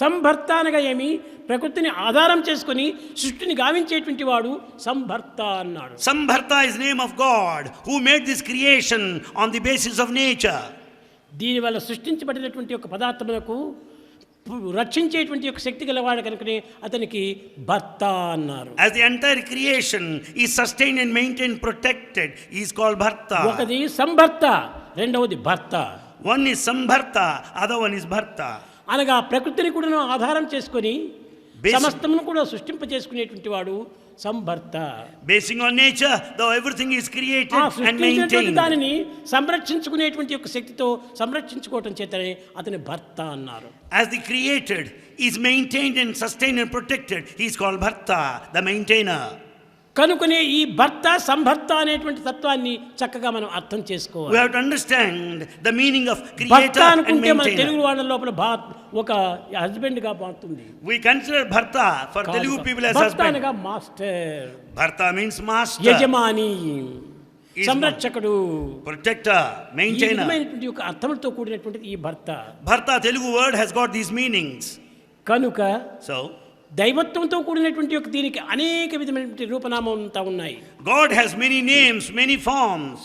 సంభర్త అనగా ఏమి? ప్రకృతిని ఆధారం చేసుకొని సృష్టిని గావించేటువంటి వాడు సంభర్త అన్నాడు. Sambharta is name of God who made this creation on the basis of nature. దీనివల్ల సృష్టించబడినటువంటి ఒక పదార్థములకు రక్షించేటువంటి ఒక శక్తి గలవాడు కనుకనే అతనికి భర్త అన్నారు. As the entire creation is sustained and maintained, protected, he is called Bharta. ఒకది సంభర్త, రెండవది భర్త. One is Sambharta, other one is Bharta. అనగా ప్రకృతిని కూడా ఆధారం చేసుకొని సమస్తమును కూడా సృష్టింపజేసుకునేటువంటి వాడు సంభర్త. Basing on nature, though everything is created and maintained. దానిని సంరక్షించుకునేటువంటి ఒక శక్తితో సంరక్షించుకోవటం చేతనే అతని భర్త అన్నారు. As the created is maintained and sustained and protected, he is called Bharta, the maintainer. కనుకనే ఈ భర్త సంభర్త అనేటువంటి తత్వాన్ని చక్కగా మనం అర్థం చేసుకోవాలి. We have to understand the meaning of భర్త creator and అనుకుంటే మన తెలుగు maintainer. వాళ్ళ లోపల ఒక హస్బెండ్ గా మారుతుంది. We consider Bharta for Telugu people as భర్త husband. అనగా మాస్టర్, Bharta means master, యజమాని, Is సంరక్షకుడు, protector, ఈ maintainer. విధమైనటువంటి ఒక అర్థములతో కూడినటువంటిది ఈ భర్త. Bharta Telugu word has got these meanings. కనుక So దైవత్వంతో కూడినటువంటి ఒక దీనికి అనేక విధమైనటువంటి రూపనామం అంతా ఉన్నాయి. God has many names, many forms.